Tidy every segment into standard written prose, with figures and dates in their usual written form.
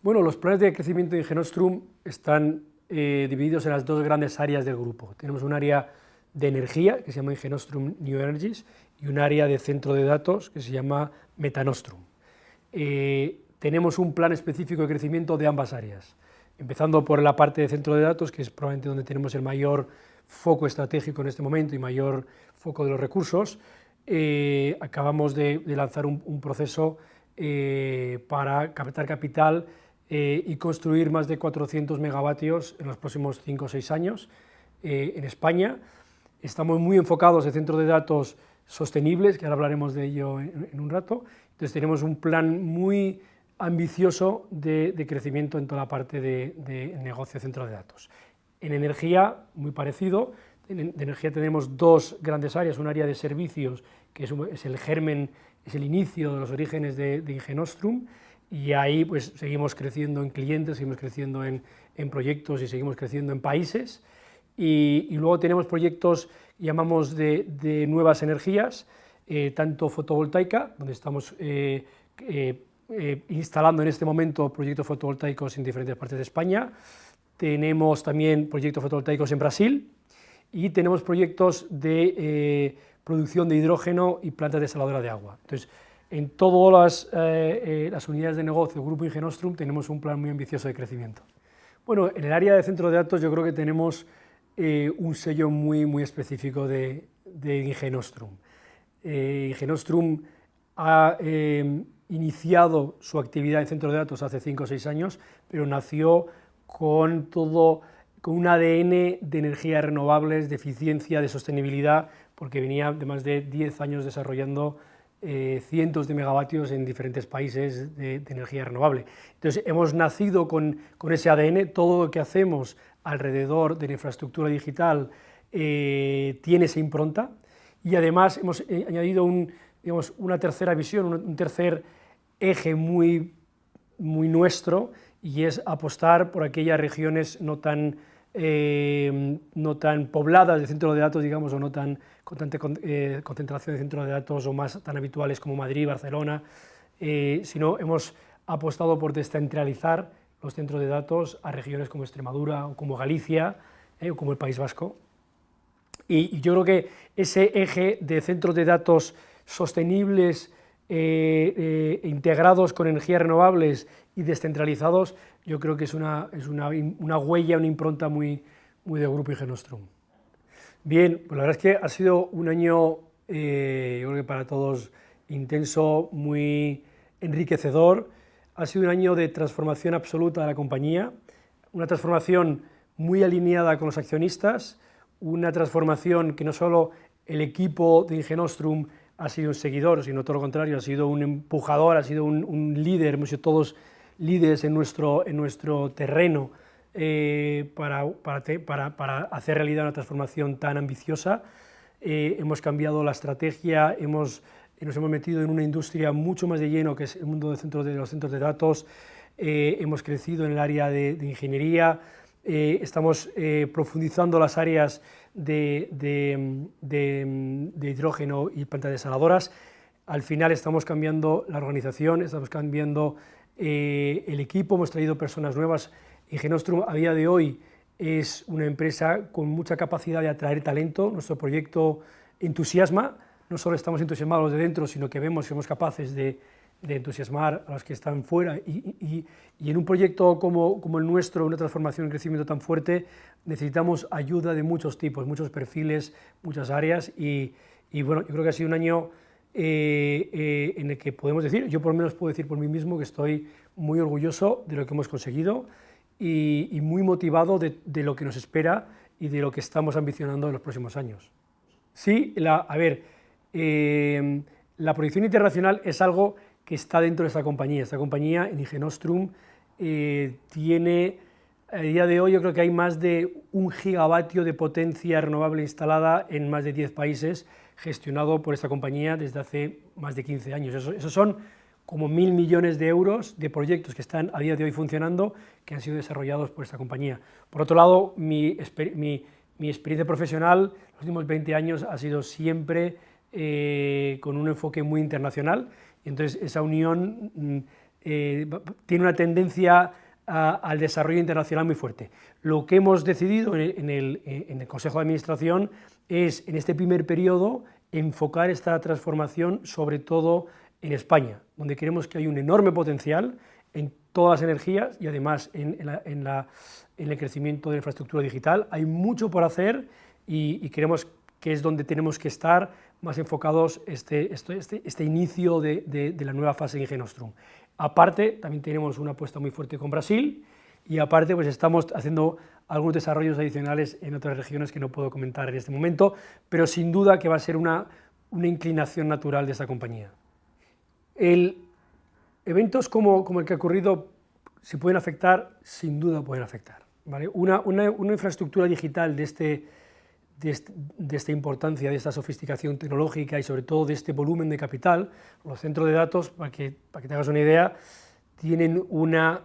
Bueno, los planes de crecimiento de Ingenostrum están divididos en las dos grandes áreas del grupo. Tenemos un área de energía, que se llama Ingenostrum New Energies, y un área de centro de datos, que se llama Metanostrum. Tenemos un plan específico de crecimiento de ambas áreas, empezando por la parte de centro de datos, que es probablemente donde tenemos el mayor foco estratégico en este momento y mayor foco de los recursos. Acabamos de lanzar un proceso para captar capital y construir más de 400 megavatios en los próximos 5 o 6 años en España. Estamos muy enfocados en centros de datos sostenibles, que ahora hablaremos de ello en un rato. Entonces tenemos un plan muy ambicioso de crecimiento en toda la parte de negocio de centro de datos. En energía, muy parecido. En energía tenemos dos grandes áreas, un área de servicios, que es el germen, es el inicio de los orígenes de Ingenostrum, y ahí pues seguimos creciendo en clientes, seguimos creciendo en proyectos y seguimos creciendo en países. Y luego tenemos proyectos, llamamos de nuevas energías, tanto fotovoltaica, donde estamos instalando en este momento proyectos fotovoltaicos en diferentes partes de España. Tenemos también proyectos fotovoltaicos en Brasil y tenemos proyectos de producción de hidrógeno y plantas desaladoras de agua. Entonces, en todas las unidades de negocio del Grupo Ingenostrum tenemos un plan muy ambicioso de crecimiento. Bueno, en el área de centro de datos yo creo que tenemos un sello muy específico de Ingenostrum. Ingenostrum ha iniciado su actividad en centro de datos hace 5 o 6 años, pero nació con un ADN de energías renovables, de eficiencia, de sostenibilidad, porque venía de más de 10 años desarrollando cientos de megavatios en diferentes países de energía renovable. Entonces hemos nacido con ese ADN, todo lo que hacemos alrededor de la infraestructura digital tiene esa impronta, y además hemos añadido una tercera visión, un tercer eje muy nuestro, y es apostar por aquellas regiones no tan pobladas de centros de datos, digamos, o no tan con tanta concentración de centros de datos o más tan habituales como Madrid, Barcelona, sino hemos apostado por descentralizar los centros de datos a regiones como Extremadura o como Galicia o como el País Vasco. Y yo creo que ese eje de centros de datos sostenibles, integrados con energías renovables y descentralizados, yo creo que es una huella, una impronta muy del Grupo Ingenostrum. Bien, pues la verdad es que ha sido un año, yo creo que para todos, intenso, muy enriquecedor. Ha sido un año de transformación absoluta de la compañía, una transformación muy alineada con los accionistas, una transformación que no solo el equipo de Ingenostrum ha sido un seguidor, sino todo lo contrario, ha sido un empujador, ha sido un líder, hemos sido todos líderes en nuestro terreno para hacer realidad una transformación tan ambiciosa. Hemos cambiado la estrategia, nos hemos metido en una industria mucho más de lleno, que es el mundo de los centros de datos. Hemos crecido en el área de ingeniería, estamos profundizando las áreas de hidrógeno y plantas desaladoras. Al final estamos cambiando la organización, estamos cambiando el equipo, hemos traído personas nuevas. Ingenostrum a día de hoy es una empresa con mucha capacidad de atraer talento. Nuestro proyecto entusiasma, no solo estamos entusiasmados de dentro, sino que vemos que somos capaces de entusiasmar a los que están fuera, y en un proyecto como el nuestro, una transformación y crecimiento tan fuerte, necesitamos ayuda de muchos tipos, muchos perfiles, muchas áreas, y bueno, yo creo que ha sido un año en el que podemos decir, yo por lo menos puedo decir por mí mismo, que estoy muy orgulloso de lo que hemos conseguido y muy motivado de lo que nos espera y de lo que estamos ambicionando en los próximos años. Sí, la proyección internacional es algo que está dentro de esta compañía. Esta compañía, en Ingenostrum, tiene, a día de hoy, yo creo que hay más de 1 gigavatio de potencia renovable instalada en más de 10 países, gestionado por esta compañía desde hace más de 15 años. Esos son como 1.000 millones de euros de proyectos que están a día de hoy funcionando, que han sido desarrollados por esta compañía. Por otro lado, mi experiencia profesional, los últimos 20 años, ha sido siempre con un enfoque muy internacional, y entonces esa unión tiene una tendencia al desarrollo internacional muy fuerte. Lo que hemos decidido en el Consejo de Administración es, en este primer periodo, enfocar esta transformación sobre todo en España, donde creemos que hay un enorme potencial en todas las energías y además en el crecimiento de la infraestructura digital. Hay mucho por hacer y creemos que es donde tenemos que estar más enfocados este inicio de la nueva fase de Ingenostrum. Aparte, también tenemos una apuesta muy fuerte con Brasil y aparte pues estamos haciendo algunos desarrollos adicionales en otras regiones que no puedo comentar en este momento, pero sin duda que va a ser una inclinación natural de esta compañía. Eventos como el que ha ocurrido, ¿se pueden afectar? Sin duda pueden afectar, ¿vale? Una infraestructura digital de esta importancia, de esta sofisticación tecnológica y sobre todo de este volumen de capital, los centros de datos, para que te hagas una idea, tienen una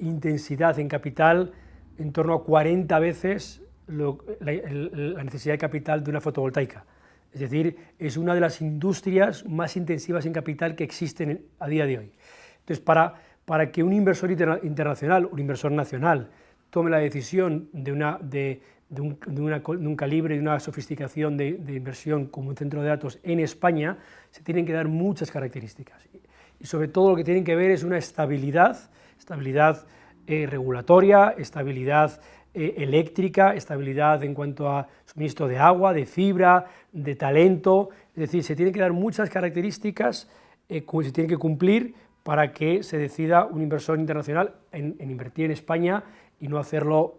intensidad en capital en torno a 40 veces la necesidad de capital de una fotovoltaica. Es decir, es una de las industrias más intensivas en capital que existen a día de hoy. Entonces, para que un inversor internacional, un inversor nacional, tome la decisión de un calibre, de una sofisticación de inversión como un centro de datos en España, se tienen que dar muchas características. Y sobre todo lo que tienen que ver es una estabilidad regulatoria, estabilidad eléctrica, estabilidad en cuanto a suministro de agua, de fibra, de talento, es decir, se tienen que dar muchas características que se tienen que cumplir para que se decida un inversor internacional en invertir en España y no hacerlo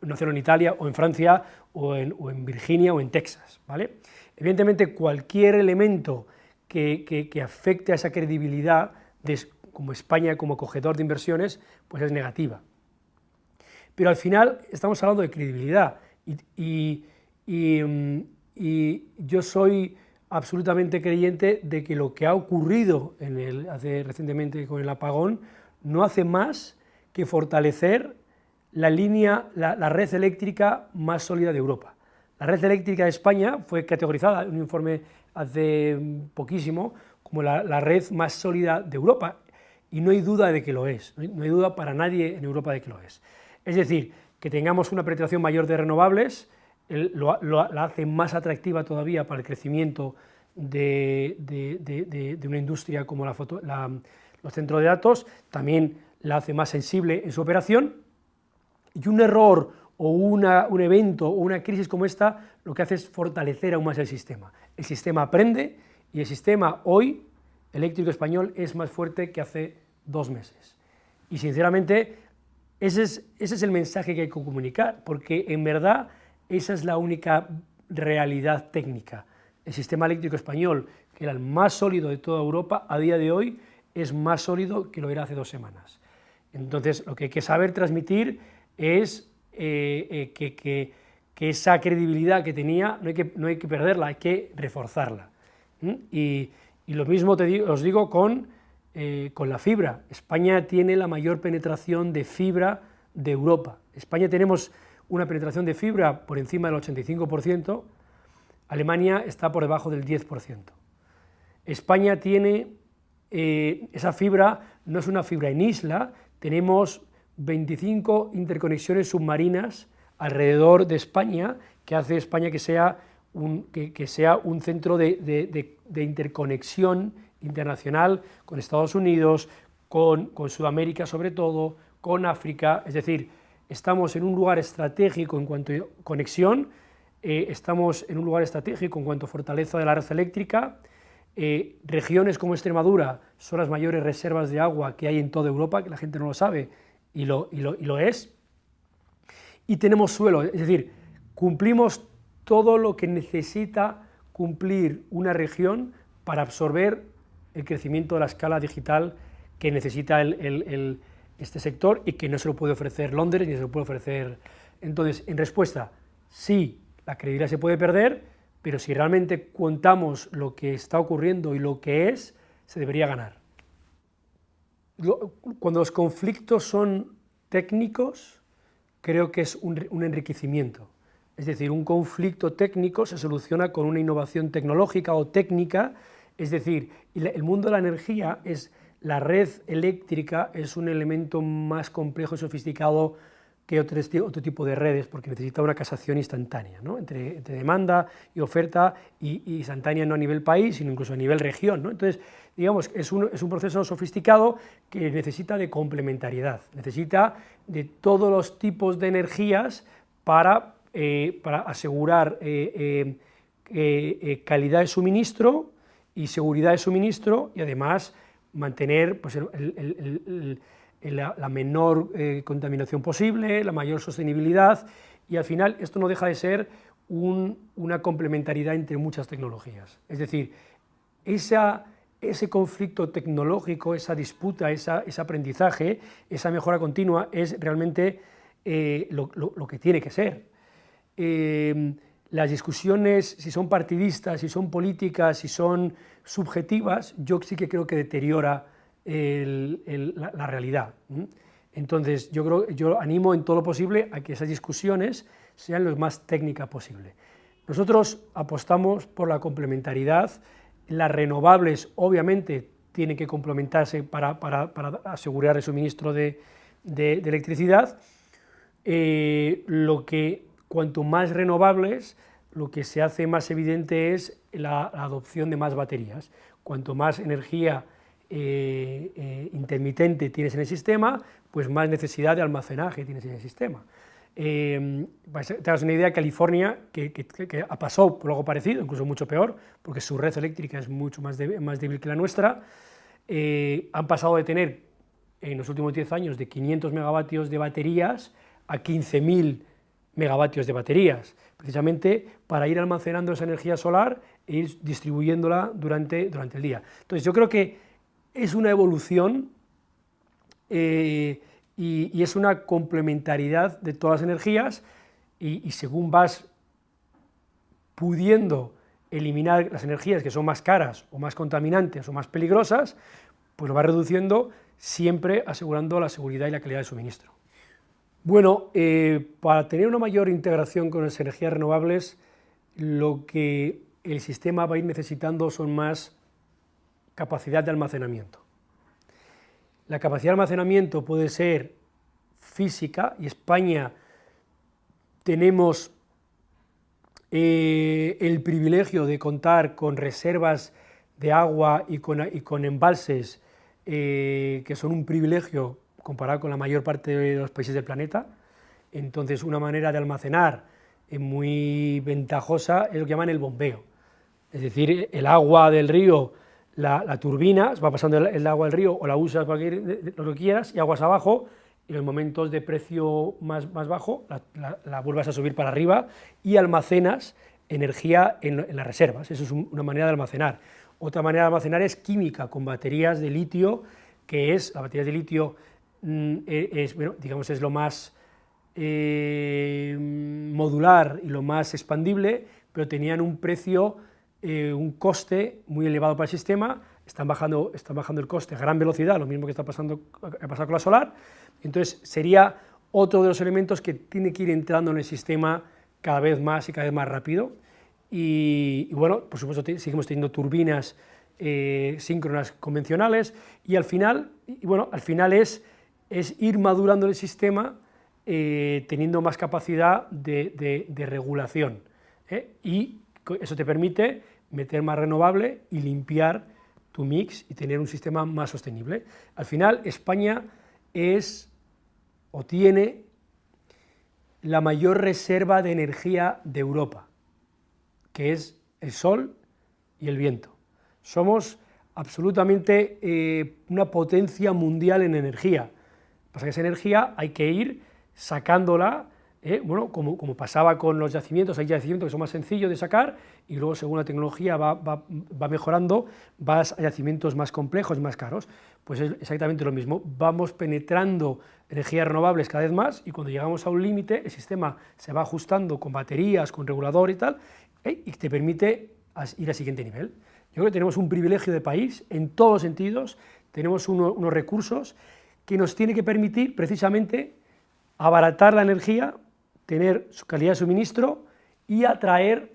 en Italia o en Francia o en Virginia o en Texas, ¿vale? Evidentemente cualquier elemento que afecte a esa credibilidad como España como acogedor de inversiones, pues es negativa. Pero al final estamos hablando de credibilidad y yo soy absolutamente creyente de que lo que ha ocurrido recientemente con el apagón no hace más que fortalecer la red eléctrica más sólida de Europa. La red eléctrica de España fue categorizada en un informe hace poquísimo como la red más sólida de Europa y no hay duda de que lo es, no hay duda para nadie en Europa de que lo es. Es decir, que tengamos una penetración mayor de renovables la hace más atractiva todavía para el crecimiento de una industria como los centros de datos, también la hace más sensible en su operación, y un error o un evento o una crisis como esta lo que hace es fortalecer aún más el sistema. El sistema aprende y el sistema hoy, eléctrico español, es más fuerte que hace 2 meses. Y sinceramente, ese es el mensaje que hay que comunicar, porque en verdad esa es la única realidad técnica. El sistema eléctrico español, que era el más sólido de toda Europa, a día de hoy es más sólido que lo era hace 2 semanas. Entonces, lo que hay que saber transmitir es que esa credibilidad que tenía no hay que perderla, hay que reforzarla. Y lo mismo os digo con la fibra. España tiene la mayor penetración de fibra de Europa. España tenemos una penetración de fibra por encima del 85%, Alemania está por debajo del 10%. España tiene esa fibra, no es una fibra en isla, tenemos 25 interconexiones submarinas alrededor de España, que hace España que sea un centro de interconexión internacional con Estados Unidos, con Sudamérica sobre todo, con África, es decir, estamos en un lugar estratégico en cuanto a conexión, estamos en un lugar estratégico en cuanto a fortaleza de la red eléctrica, regiones como Extremadura son las mayores reservas de agua que hay en toda Europa, que la gente no lo sabe y lo es, y tenemos suelo, es decir, cumplimos todo lo que necesita cumplir una región para absorber el crecimiento de la escala digital que necesita este sector y que no se lo puede ofrecer Londres ni se lo puede ofrecer. Entonces, en respuesta, sí, la credibilidad se puede perder, pero si realmente contamos lo que está ocurriendo y lo que es, se debería ganar. Cuando los conflictos son técnicos, creo que es un enriquecimiento. Es decir, un conflicto técnico se soluciona con una innovación tecnológica o técnica, es decir, el mundo de la energía es la red eléctrica es un elemento más complejo y sofisticado que otro tipo de redes, porque necesita una casación instantánea, ¿no? entre demanda y oferta, y instantánea no a nivel país, sino incluso a nivel región, ¿no? Entonces, digamos, es un proceso sofisticado que necesita de complementariedad, necesita de todos los tipos de energías para asegurar calidad de suministro y seguridad de suministro, y además mantener pues, la menor contaminación posible, la mayor sostenibilidad, y al final esto no deja de ser una complementariedad entre muchas tecnologías. Es decir, ese conflicto tecnológico, esa disputa, ese aprendizaje, esa mejora continua es realmente lo que tiene que ser. Las discusiones, si son partidistas, si son políticas, si son subjetivas, yo sí que creo que deteriora la realidad. Entonces, yo animo en todo lo posible a que esas discusiones sean lo más técnicas posible. Nosotros apostamos por la complementariedad. Las renovables, obviamente, tienen que complementarse para asegurar el suministro de electricidad. Cuanto más renovables, lo que se hace más evidente es la adopción de más baterías. Cuanto más energía intermitente tienes en el sistema, pues más necesidad de almacenaje tienes en el sistema. Para que te hagas una idea, California, que ha pasado por algo parecido, incluso mucho peor, porque su red eléctrica es mucho más débil que la nuestra, han pasado de tener en los últimos 10 años de 500 megavatios de baterías a 15.000 megavatios de baterías, precisamente para ir almacenando esa energía solar e ir distribuyéndola durante el día. Entonces yo creo que es una evolución y es una complementariedad de todas las energías, y según vas pudiendo eliminar las energías que son más caras o más contaminantes o más peligrosas, pues lo vas reduciendo, siempre asegurando la seguridad y la calidad de suministro. Bueno, para tener una mayor integración con las energías renovables, lo que el sistema va a ir necesitando son más capacidad de almacenamiento. La capacidad de almacenamiento puede ser física, y España tenemos el privilegio de contar con reservas de agua y con embalses que son un privilegio comparado con la mayor parte de los países del planeta. Entonces, una manera de almacenar muy ventajosa es lo que llaman el bombeo. Es decir, el agua del río, la turbina, va pasando el agua del río, o la usas para lo que quieras, y aguas abajo, y en los momentos de precio más bajo la vuelvas a subir para arriba y almacenas energía en las reservas. Eso es una manera de almacenar. Otra manera de almacenar es química, con baterías de litio, las baterías de litio es lo más modular y lo más expandible, pero tenían un precio, un coste muy elevado para el sistema. Están bajando el coste a gran velocidad, lo mismo que ha pasado con la solar. Entonces sería otro de los elementos que tiene que ir entrando en el sistema cada vez más y cada vez más rápido. Y bueno, por supuesto seguimos teniendo turbinas síncronas convencionales, y al final es ir madurando el sistema, teniendo más capacidad de regulación, y eso te permite meter más renovable y limpiar tu mix y tener un sistema más sostenible. Al final, España tiene la mayor reserva de energía de Europa, que es el sol y el viento. Somos absolutamente una potencia mundial en energía. Pasa que esa energía hay que ir sacándola, como pasaba con los yacimientos. Hay yacimientos que son más sencillos de sacar, y luego, según la tecnología va mejorando, vas a yacimientos más complejos y más caros. Pues es exactamente lo mismo, vamos penetrando energías renovables cada vez más, y cuando llegamos a un límite, el sistema se va ajustando con baterías, con regulador y tal, y te permite ir al siguiente nivel. Yo creo que tenemos un privilegio de país en todos los sentidos, tenemos unos recursos que nos tiene que permitir precisamente abaratar la energía, tener su calidad de suministro y atraer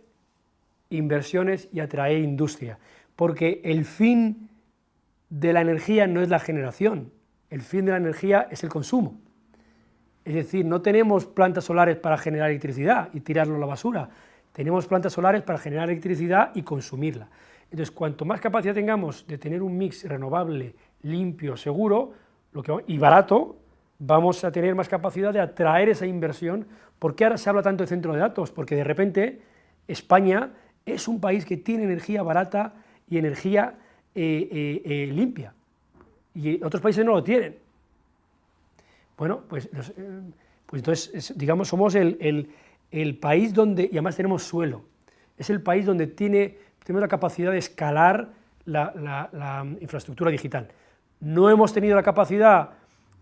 inversiones y atraer industria, porque el fin de la energía no es la generación, el fin de la energía es el consumo. Es decir, no tenemos plantas solares para generar electricidad y tirarlo a la basura, tenemos plantas solares para generar electricidad y consumirla. Entonces, cuanto más capacidad tengamos de tener un mix renovable, limpio, seguro y barato, vamos a tener más capacidad de atraer esa inversión. ¿Por qué ahora se habla tanto de centro de datos? Porque de repente España es un país que tiene energía barata y energía limpia, y otros países no lo tienen. Bueno, pues entonces, digamos, somos el país donde, y además tenemos suelo, es el país donde tenemos la capacidad de escalar la infraestructura digital. No hemos tenido la capacidad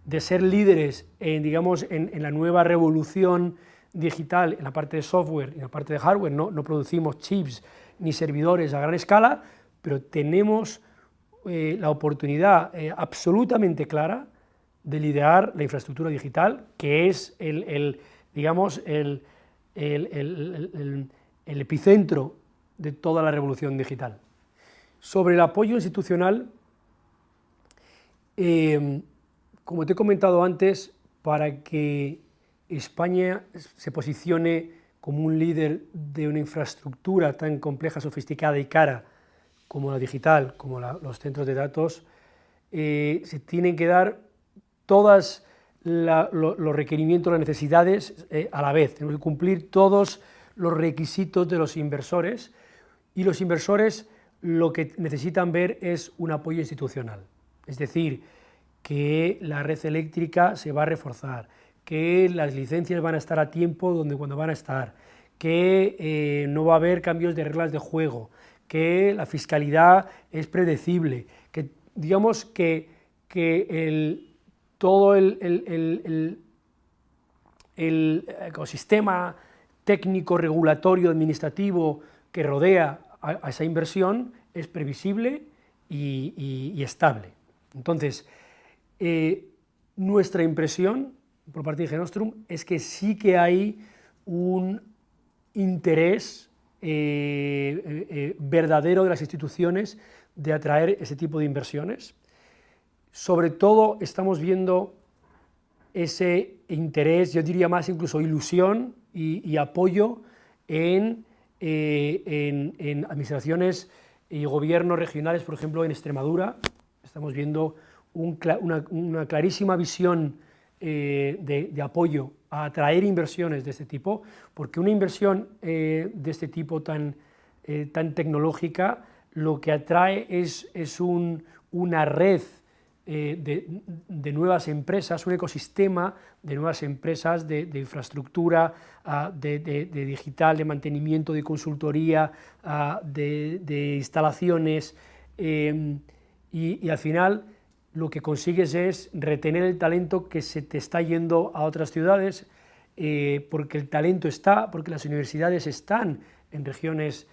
de ser líderes digamos, en la nueva revolución digital, en la parte de software y en la parte de hardware. No producimos chips ni servidores a gran escala, pero tenemos la oportunidad absolutamente clara de liderar la infraestructura digital, que es digamos, el epicentro de toda la revolución digital. Sobre el apoyo institucional, como te he comentado antes, para que España se posicione como un líder de una infraestructura tan compleja, sofisticada y cara como la digital, como los centros de datos, se tienen que dar todos los requerimientos, las necesidades a la vez. Tenemos que cumplir todos los requisitos de los inversores, y los inversores lo que necesitan ver es un apoyo institucional. Es decir, que la red eléctrica se va a reforzar, que las licencias van a estar a tiempo cuando van a estar, que no va a haber cambios de reglas de juego, que la fiscalidad es predecible, que digamos que todo el ecosistema técnico, regulatorio, administrativo que rodea a esa inversión es previsible y estable. Entonces, nuestra impresión por parte de Genostrum es que sí que hay un interés verdadero de las instituciones de atraer ese tipo de inversiones. Sobre todo estamos viendo ese interés, yo diría más incluso ilusión y apoyo en administraciones y gobiernos regionales, por ejemplo en Extremadura. Estamos viendo una clarísima visión de apoyo a atraer inversiones de este tipo, porque una inversión de este tipo tan tecnológica lo que atrae es una red de nuevas empresas, un ecosistema de nuevas empresas de infraestructura, de digital, de mantenimiento, de consultoría, de instalaciones, y al final lo que consigues es retener el talento que se te está yendo a otras ciudades, porque el talento está, porque las universidades están en regiones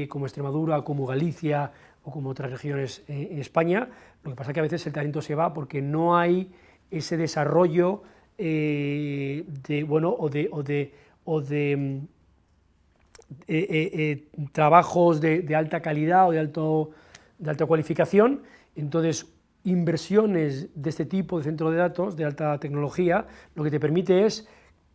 como Extremadura, como Galicia o como otras regiones en España. Lo que pasa es que a veces el talento se va porque no hay ese desarrollo trabajos de alta calidad o de alta cualificación. Entonces, inversiones de este tipo de centro de datos de alta tecnología lo que te permite es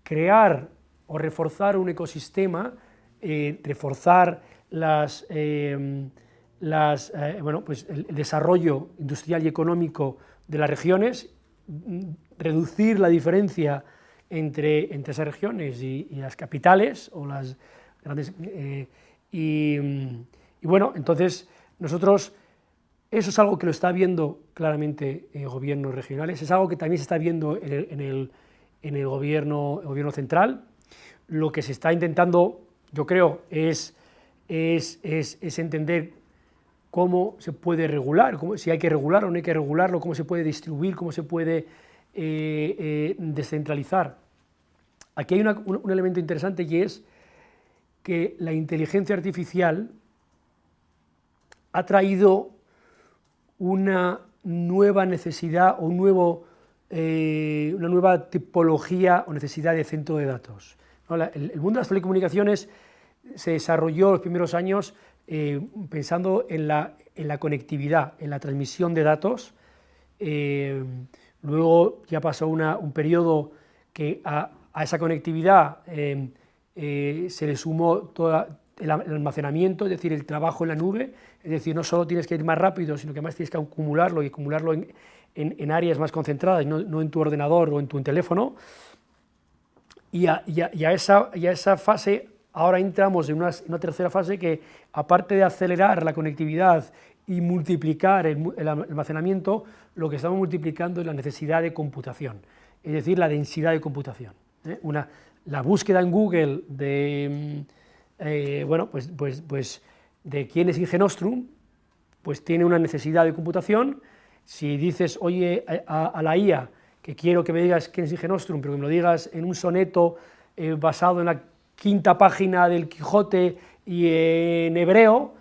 crear o reforzar un ecosistema, reforzar el desarrollo industrial y económico de las regiones, reducir la diferencia entre esas regiones y las capitales o las grandes. Bueno, entonces nosotros, eso es algo que lo está viendo claramente gobiernos regionales, es algo que también se está viendo en el gobierno central. Lo que se está intentando, yo creo, es entender cómo se puede regular, si hay que regular o no hay que regularlo, cómo se puede distribuir, cómo se puede descentralizar. Aquí hay un elemento interesante, y es que la inteligencia artificial ha traído una nueva necesidad o una nueva tipología o necesidad de centro de datos. El mundo de las telecomunicaciones se desarrolló en los primeros años pensando en la conectividad, en la transmisión de datos. Luego ya pasó un periodo que a esa conectividad se le sumó todo el almacenamiento, es decir, el trabajo en la nube, es decir, no solo tienes que ir más rápido, sino que además tienes que acumularlo y acumularlo en áreas más concentradas, no en tu ordenador o en tu teléfono. Y a esa fase ahora entramos en una tercera fase que, aparte de acelerar la conectividad y multiplicar el almacenamiento, lo que estamos multiplicando es la necesidad de computación, es decir, la densidad de computación. La búsqueda en Google de, de quién es Inge Nostrum, pues tiene una necesidad de computación. Si dices, oye, a la IA, que quiero que me digas quién es Inge Nostrum, pero que me lo digas en un soneto basado en la quinta página del Quijote y en hebreo,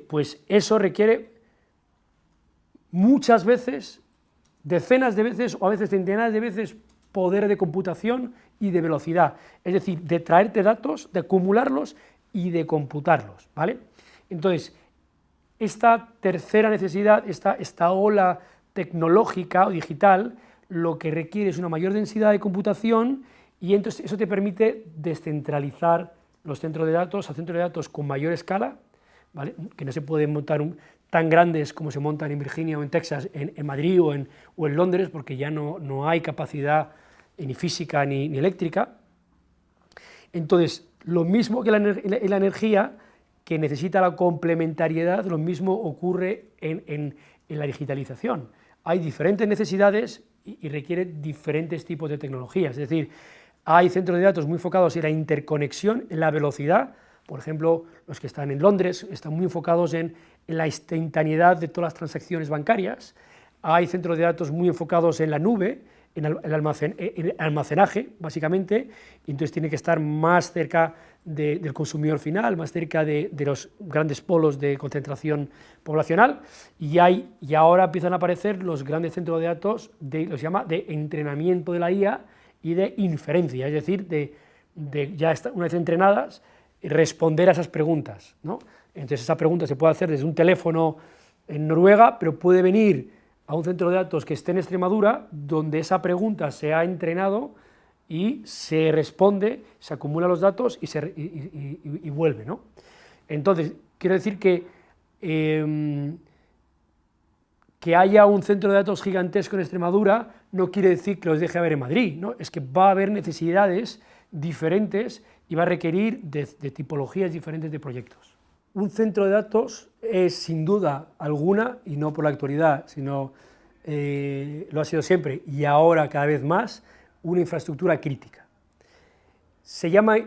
pues eso requiere muchas veces, decenas de veces o a veces centenares de veces, poder de computación y de velocidad, es decir, de traerte datos, de acumularlos y de computarlos, ¿vale? Entonces, esta tercera necesidad, esta ola tecnológica o digital, lo que requiere es una mayor densidad de computación, y entonces eso te permite descentralizar los centros de datos a centros de datos con mayor escala, ¿vale? Que no se pueden montar tan grandes como se montan en Virginia o en Texas, en Madrid o en Londres, porque ya no hay capacidad ni física ni eléctrica. Entonces, lo mismo que la energía, que necesita la complementariedad, lo mismo ocurre en la digitalización. Hay diferentes necesidades y requiere diferentes tipos de tecnologías, es decir, hay centros de datos muy enfocados en la interconexión, en la velocidad. Por ejemplo, los que están en Londres están muy enfocados en la instantaneidad de todas las transacciones bancarias. Hay centros de datos muy enfocados en la nube, en el almacenaje, básicamente, y entonces tiene que estar más cerca del consumidor final, más cerca de los grandes polos de concentración poblacional, y ahora empiezan a aparecer los grandes centros de datos, los llama de entrenamiento de la IA y de inferencia, es decir, una vez entrenadas, responder a esas preguntas, ¿no? Entonces esa pregunta se puede hacer desde un teléfono en Noruega, pero puede venir a un centro de datos que esté en Extremadura, donde esa pregunta se ha entrenado y se responde, se acumulan los datos y vuelve, ¿no? Entonces, quiero decir que haya un centro de datos gigantesco en Extremadura no quiere decir que los deje haber en Madrid, ¿no? Es que va a haber necesidades diferentes y va a requerir de tipologías diferentes de proyectos. Un centro de datos es, sin duda alguna, y no por la actualidad, sino lo ha sido siempre y ahora cada vez más, una infraestructura crítica. Se llama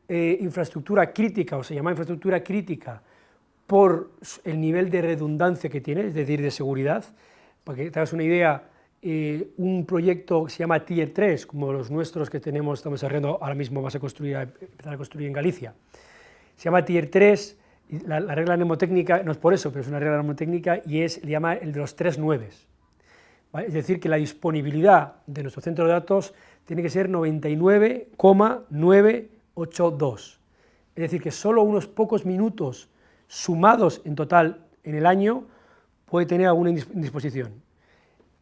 infraestructura crítica, o se llama infraestructura crítica por el nivel de redundancia que tiene, es decir, de seguridad. Para que te hagas una idea, un proyecto que se llama Tier 3, como los nuestros que estamos desarrollando ahora mismo, empezar a construir en Galicia, se llama Tier 3, y la regla mnemotécnica, no es por eso, pero es una regla mnemotécnica, y le llama el de los 3 9s, ¿vale? Es decir, que la disponibilidad de nuestro centro de datos tiene que ser 99,982, es decir, que solo unos pocos minutos sumados en total en el año puede tener alguna indisposición,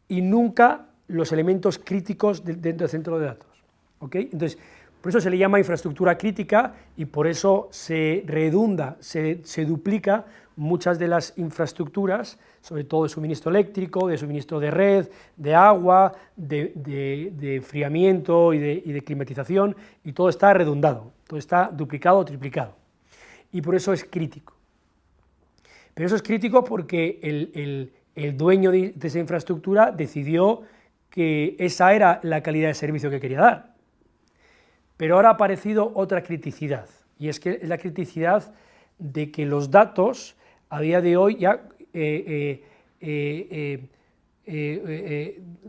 y nunca los elementos críticos dentro del centro de datos, ¿ok? Entonces, por eso se le llama infraestructura crítica y por eso se redunda, se duplica muchas de las infraestructuras, sobre todo de suministro eléctrico, de suministro de red, de agua, de enfriamiento y de climatización, y todo está redundado, todo está duplicado o triplicado, y por eso es crítico. Pero eso es crítico porque el dueño de esa infraestructura decidió que esa era la calidad de servicio que quería dar. Pero ahora ha aparecido otra criticidad, y es que es la criticidad de que los datos a día de hoy ya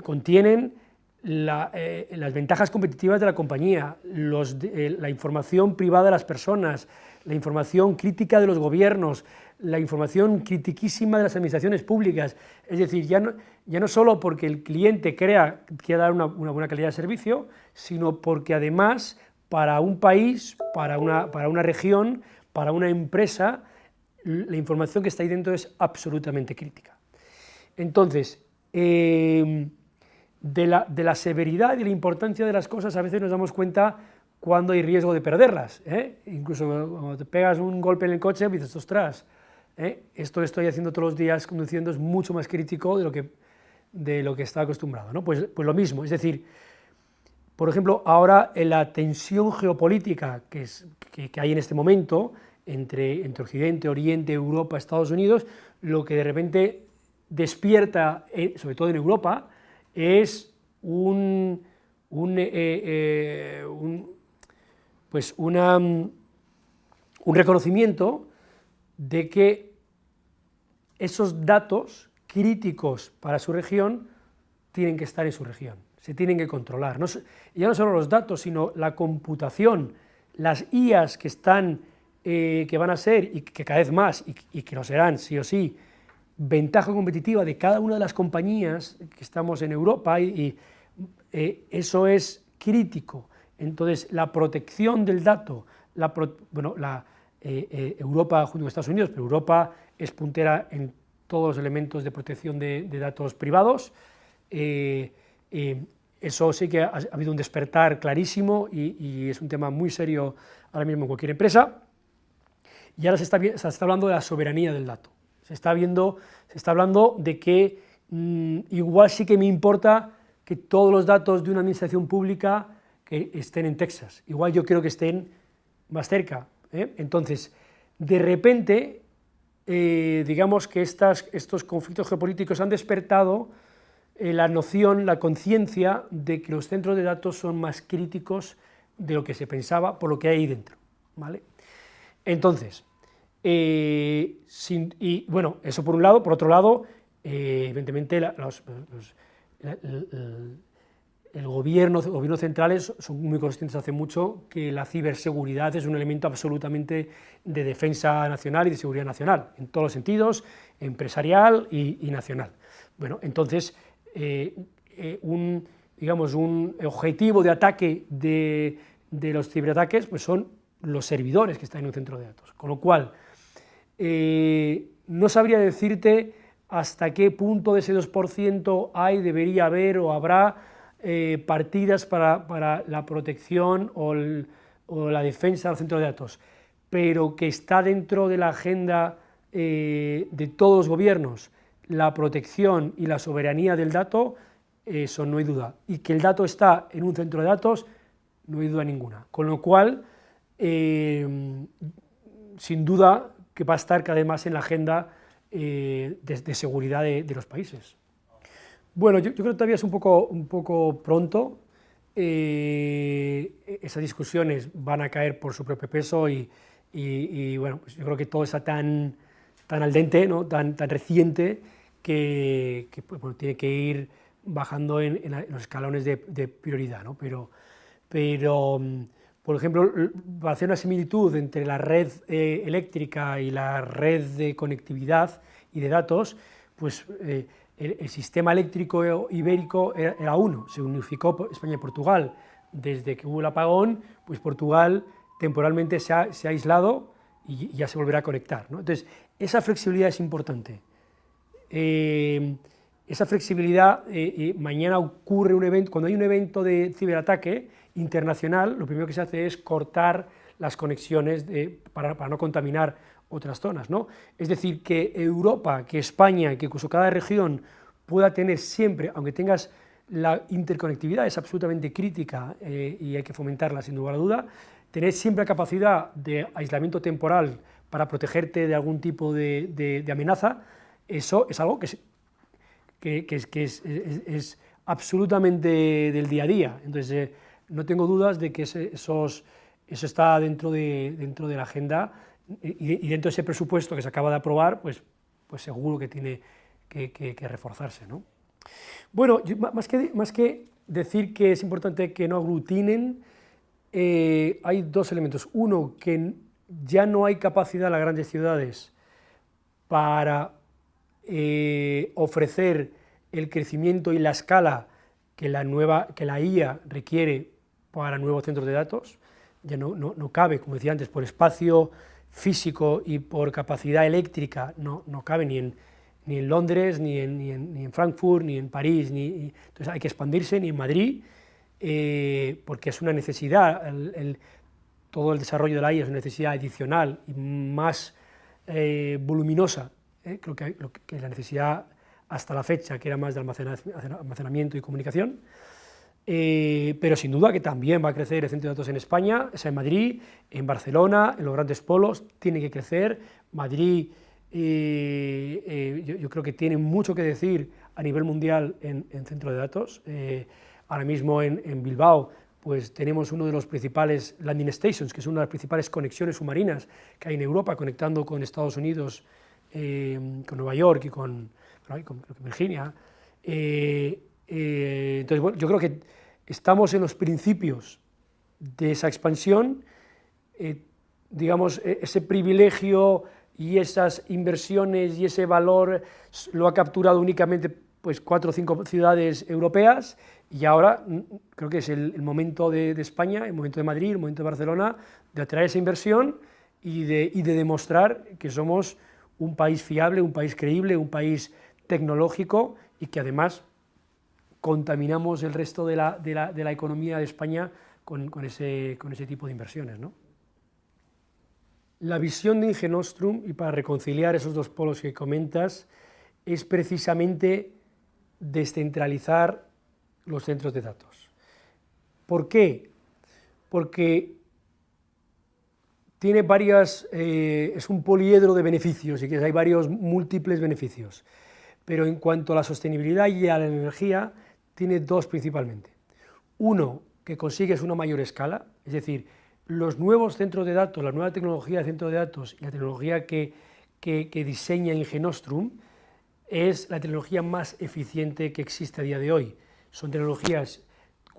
contienen las ventajas competitivas de la compañía, la información privada de las personas, la información crítica de los gobiernos, la información critiquísima de las administraciones públicas. Es decir, ya no solo porque el cliente quiera dar una buena calidad de servicio, sino porque además para un país, para una región, para una empresa, la información que está ahí dentro es absolutamente crítica. Entonces, de la severidad y la importancia de las cosas a veces nos damos cuenta cuando hay riesgo de perderlas, ¿eh? Incluso cuando te pegas un golpe en el coche, dices, ostras, esto que estoy haciendo todos los días conduciendo es mucho más crítico de lo que estaba acostumbrado, ¿no? Pues lo mismo, es decir, por ejemplo, ahora en la tensión geopolítica que hay en este momento entre Occidente, Oriente, Europa, Estados Unidos, lo que de repente despierta, sobre todo en Europa, es un reconocimiento de que esos datos críticos para su región tienen que estar en su región, se tienen que controlar. Ya no solo los datos, sino la computación, las IAs que van a ser, y que cada vez más, y que lo serán sí o sí, ventaja competitiva de cada una de las compañías que estamos en Europa, y eso es crítico. Entonces, la protección del dato, Europa junto con Estados Unidos, pero Europa es puntera en todos los elementos de protección de datos privados. Eso sí que ha habido un despertar clarísimo y es un tema muy serio ahora mismo en cualquier empresa. Y ahora se está hablando de la soberanía del dato. Se está hablando de que igual sí que me importa que todos los datos de una administración pública que estén en Texas, igual yo quiero que estén más cerca, ¿eh? Entonces, de repente, digamos que estos conflictos geopolíticos han despertado la noción, la conciencia de que los centros de datos son más críticos de lo que se pensaba por lo que hay ahí dentro, ¿vale? Entonces, bueno, eso por un lado. Por otro lado, evidentemente los gobiernos centrales son muy conscientes hace mucho que la ciberseguridad es un elemento absolutamente de defensa nacional y de seguridad nacional, en todos los sentidos, empresarial y nacional. Bueno, entonces, un objetivo de ataque de los ciberataques pues son los servidores que están en un centro de datos, con lo cual no sabría decirte hasta qué punto de ese 2% debería haber o habrá partidas para la protección o la defensa del centro de datos, pero que está dentro de la agenda de todos los gobiernos la protección y la soberanía del dato, eso no hay duda, y que el dato está en un centro de datos, no hay duda ninguna, con lo cual, sin duda que va a estar cada vez más en la agenda de seguridad de los países. Bueno, yo creo que todavía es un poco pronto, esas discusiones van a caer por su propio peso y bueno, pues yo creo que todo está tan al dente, ¿no? tan reciente, que bueno, tiene que ir bajando en los escalones de prioridad, ¿no? Pero, por ejemplo, para hacer una similitud entre la red eléctrica y la red de conectividad y de datos, pues el sistema eléctrico ibérico era uno, se unificó España y Portugal. Desde que hubo el apagón, pues Portugal temporalmente se ha aislado y ya se volverá a conectar, ¿no? Entonces, esa flexibilidad es importante. Esa flexibilidad, mañana ocurre un evento, cuando hay un evento de ciberataque internacional, lo primero que se hace es cortar las conexiones para no contaminar otras zonas, ¿no? Es decir, que Europa, que España, que incluso cada región pueda tener siempre, aunque tengas la interconectividad, es absolutamente crítica y hay que fomentarla sin lugar a duda, tener siempre la capacidad de aislamiento temporal para protegerte de algún tipo de amenaza, eso es algo que es absolutamente del día a día. Entonces, no tengo dudas de que eso está dentro de la agenda y dentro de ese presupuesto que se acaba de aprobar, pues seguro que tiene que reforzarse, ¿no? Bueno, más que decir que es importante que no aglutinen, hay dos elementos. Uno, que ya no hay capacidad en las grandes ciudades para ofrecer el crecimiento y la escala que la IA requiere para nuevos centros de datos. Ya no cabe, como decía antes, por espacio físico y por capacidad eléctrica no cabe ni en Londres, ni en Frankfurt, ni en París, entonces hay que expandirse, ni en Madrid, porque es una necesidad, todo el desarrollo de la IA es una necesidad adicional y más voluminosa, creo que la necesidad hasta la fecha, que era más de almacenamiento y comunicación, pero sin duda que también va a crecer el centro de datos en España, es en Madrid, en Barcelona, en los grandes polos, tiene que crecer. Madrid yo creo que tiene mucho que decir a nivel mundial en centro de datos. Ahora mismo en Bilbao pues tenemos uno de los principales landing stations, que es una de las principales conexiones submarinas que hay en Europa, conectando con Estados Unidos, con Nueva York y con Virginia. Entonces, bueno, yo creo que estamos en los principios de esa expansión, digamos, ese privilegio y esas inversiones y ese valor lo ha capturado únicamente pues 4 o 5 ciudades europeas, y ahora creo que es el momento de España, el momento de Madrid, el momento de Barcelona, de atraer esa inversión y de demostrar que somos un país fiable, un país creíble, un país tecnológico, y que además contaminamos el resto de la economía de España con ese tipo de inversiones, ¿no? La visión de Ingenostrum, y para reconciliar esos dos polos que comentas, es precisamente descentralizar los centros de datos. ¿Por qué? Porque tiene es un poliedro de beneficios, y que hay varios múltiples beneficios, pero en cuanto a la sostenibilidad y a la energía, tiene dos principalmente. Uno, que consigues una mayor escala, es decir, los nuevos centros de datos, la nueva tecnología de centros de datos y la tecnología que diseña Ingenostrum es la tecnología más eficiente que existe a día de hoy. Son tecnologías,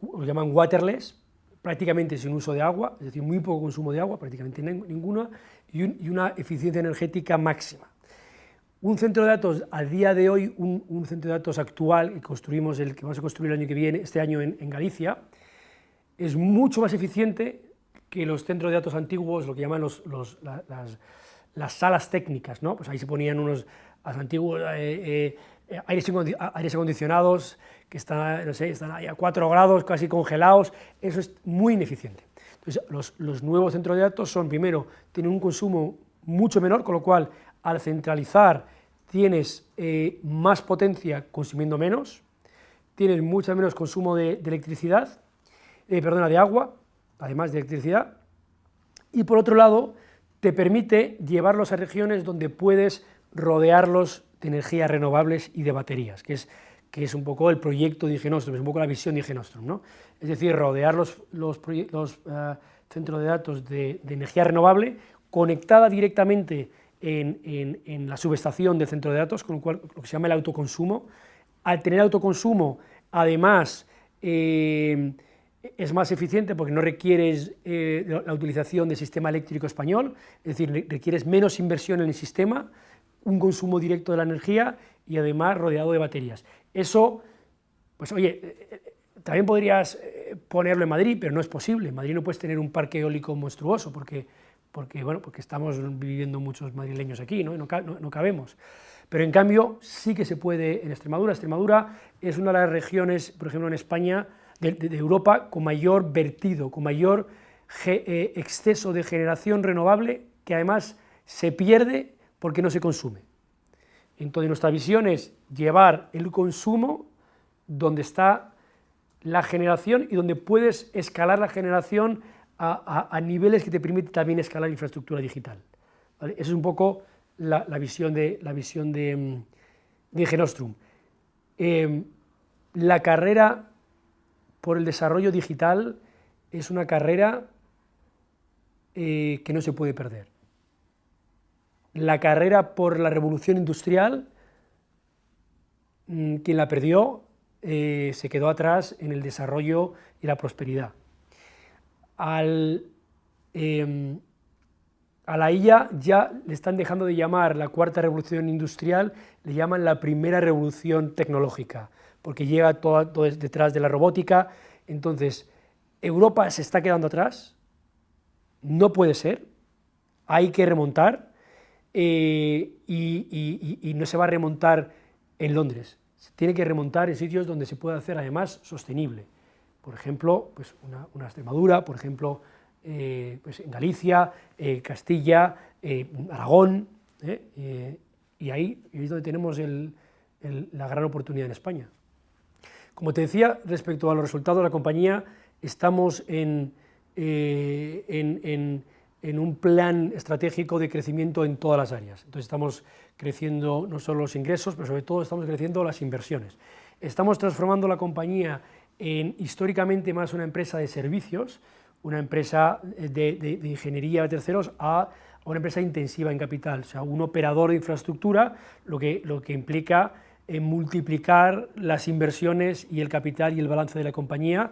lo llaman waterless, prácticamente sin uso de agua, es decir, muy poco consumo de agua, prácticamente ninguna, y una eficiencia energética máxima. Un centro de datos a día de hoy, un centro de datos actual, que construimos, el que vamos a construir el año que viene, este año en Galicia, es mucho más eficiente que los centros de datos antiguos, lo que llaman las salas técnicas, ¿no? Pues ahí se ponían unos antiguos aires acondicionados que están, no sé, están ahí a 4 grados, casi congelados. Eso es muy ineficiente. Entonces, los nuevos centros de datos son, primero, tienen un consumo mucho menor, con lo cual, al centralizar, tienes más potencia consumiendo menos, tienes mucho menos consumo de electricidad, de agua, además de electricidad, y por otro lado, te permite llevarlos a regiones donde puedes rodearlos de energías renovables y de baterías, que es un poco el proyecto de Ingenostrum, es un poco la visión de Ingenostrum, ¿no? Es decir, rodear los centros de datos de energía renovable conectada directamente en la subestación del centro de datos, con lo cual lo que se llama el autoconsumo. Al tener autoconsumo, además, es más eficiente porque no requieres la utilización del sistema eléctrico español, es decir, requieres menos inversión en el sistema, un consumo directo de la energía y además rodeado de baterías. Eso, pues oye, también podrías ponerlo en Madrid, pero no es posible. En Madrid no puedes tener un parque eólico monstruoso porque estamos viviendo muchos madrileños aquí, ¿no? No cabemos. Pero en cambio sí que se puede en Extremadura. Extremadura es una de las regiones, por ejemplo en España, de Europa, con mayor vertido, con mayor exceso de generación renovable, que además se pierde porque no se consume. Entonces nuestra visión es llevar el consumo donde está la generación y donde puedes escalar la generación a niveles que te permiten también escalar infraestructura digital, ¿vale? Esa es un poco la visión de Ingenostrum. La carrera por el desarrollo digital es una carrera que no se puede perder. La carrera por la revolución industrial, quien la perdió se quedó atrás en el desarrollo y la prosperidad. A la IA ya le están dejando de llamar la cuarta revolución industrial, le llaman la primera revolución tecnológica, porque llega todo detrás de la robótica. Entonces, Europa se está quedando atrás, no puede ser, hay que remontar y no se va a remontar en Londres, se tiene que remontar en sitios donde se pueda hacer además sostenible. Por ejemplo, pues una Extremadura, por ejemplo, pues en Galicia, Castilla, Aragón, y ahí es donde tenemos la gran oportunidad en España. Como te decía, respecto a los resultados de la compañía, estamos en un plan estratégico de crecimiento en todas las áreas. Entonces estamos creciendo no solo los ingresos, pero sobre todo estamos creciendo las inversiones. Estamos transformando la compañía en históricamente más una empresa de servicios, una empresa de ingeniería de terceros, a una empresa intensiva en capital, o sea, un operador de infraestructura, lo que implica multiplicar las inversiones y el capital y el balance de la compañía.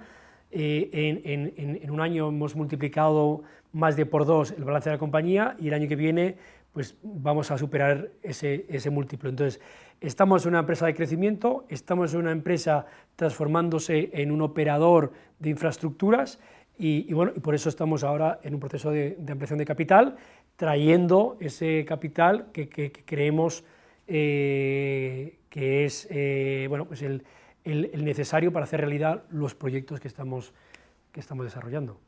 En un año hemos multiplicado más de por 2 el balance de la compañía y el año que viene pues vamos a superar ese múltiplo. Entonces, estamos en una empresa de crecimiento, estamos en una empresa transformándose en un operador de infraestructuras y por eso estamos ahora en un proceso de ampliación de capital, trayendo ese capital que creemos que es pues el necesario para hacer realidad los proyectos que estamos desarrollando.